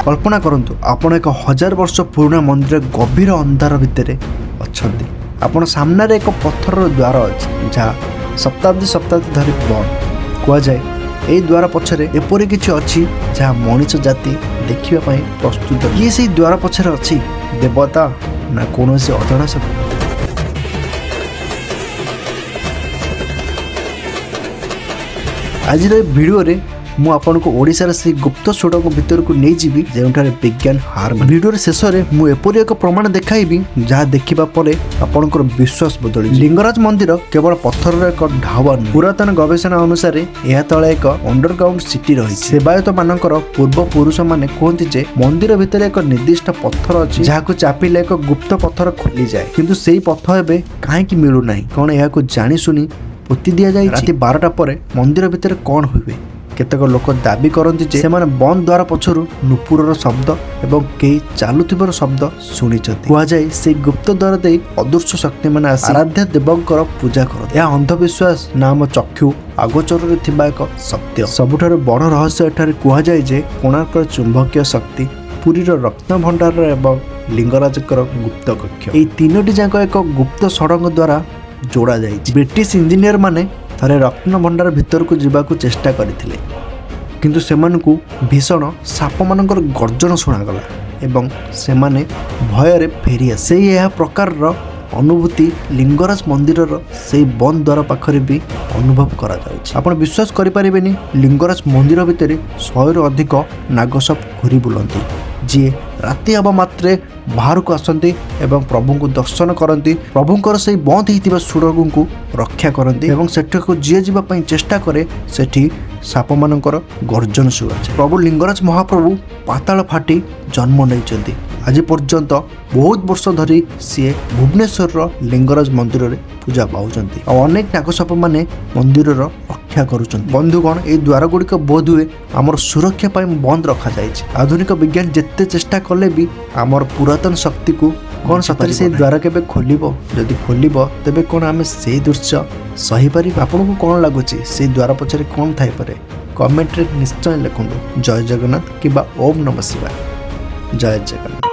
कल्पना करंतु आपण एक 1000 वर्ष पुराना मंदिर गभीर अंधार भितर अछंती। आपण सामने एक पत्थर द्वार अछि जहाँ शताब्दी धरी बंद कह जाए। यही द्वार पछरे एपरी किछि अछि जहाँ मनुष्य जाति देखिबा पई प्रस्तुत। ये से द्वार पछरे अछि देवता ना कोनोसी अजଣା शक्ति। आज भिडियो रे मु आपन को ओडिसा से गुप्त सड़क भितर को नहीं जीवी जेउठारे विज्ञान हार। भिडियो रे शेष रे मु एपरि एक प्रमाण देखाइबी जहाँ देखिबा परे आपनकर विश्वास बदली। लिंगराज मंदिर केवल पत्थर रे एक ढाबा नहीं। पुरातन गवेषणा अनुसार यह तले एक अंडरग्राउंड सिटी रही। सेवायत मानकर पूर्व पुरुष माने कहते जे मंदिर भितर एक निर्दिष्ट पत्थर अछि जहाँ चापिले एक गुप्त पत्थर खोली जाए, किंतु सेही पत्थर एबे काहेकि मिलु नाही। कोन यह को जानी सुनी पोती दिया जाय। राति 12टा परे मंदिर भितर कौन हुए। केतक लोक दाबी करती जे सेमाने बंद द्वार पछरु नुपुरर शब्द एवं कई चालुथिबर शब्द शुणिछथि। कह जाय से गुप्त द्वार दे अदृश्य शक्ति माने आराध्य देवंकर पूजा करत। यह अंधविश्वास नाम चक्षु आगोचर रे थिबा एक सत्य। सबुठार बड़ रहस्य एठारे कह जाय जे कोणार्कर चुंबकीय शक्ति, पुरीर रत्न भंडार एवं लिंगराजकर गुप्त कक्ष, एई तीनोटी जाक एक गुप्त सड़क द्वारा जोड़ा जाय। ब्रिटिश इंजीनियर माने थरे रत्न भंडार भीतर को जीवाकू चेष्टा करथिले, किंतु सेमानकू भीषण साप मानकर गर्जन सुनागला एवं सेमाने भୟରେ फेरी आसे। यह प्रकार अनुभूति लिंगराज मंदिर से बंद द्वार पाखरे भी अनुभव करा जाउछि। आपण विश्वास करि परिबेनी लिंगराज मंदिर भितर 100 रु अधिक नागसाप घुरी बुलंती, जी राति हवा मात्रे बाहर को आसती एवं प्रभु को दर्शन करती। प्रभुंकर से बंद होता सुड़क को रक्षा करती एवं सेठ को जी जावाई चेष्टा करे सेठी साप मानकर गर्जन शुभाए। प्रभु लिंगराज महाप्रभु पाताल फाटी जन्म नहीं। आज पर्यंत बहुत वर्ष धरी सी भुवनेश्वर लिंगराज मंदिर में पूजा पाउछंती और अनेक नागसाप माने मंदिर रक्षा करुछंती। बंधुगण ए द्वार गुड़िक बोध हुए आमर सुरक्षा पाई बंद रखा जायछि। आधुनिक विज्ञान जेते चेष्टा कले भी आमर पुरातन शक्ति को कौन सतरे से द्वार केबे खोलिबो। जदि खोलिबो तेबे कोन आमे से दृश्य सही पारि। आपन को कोन लागुछि से द्वार पछरे कोन थाई पारे कमेंट रे निश्चय लिखंतु। जय जगन्नाथ किबा ओम नमः शिवाय। जय जगन्नाथ।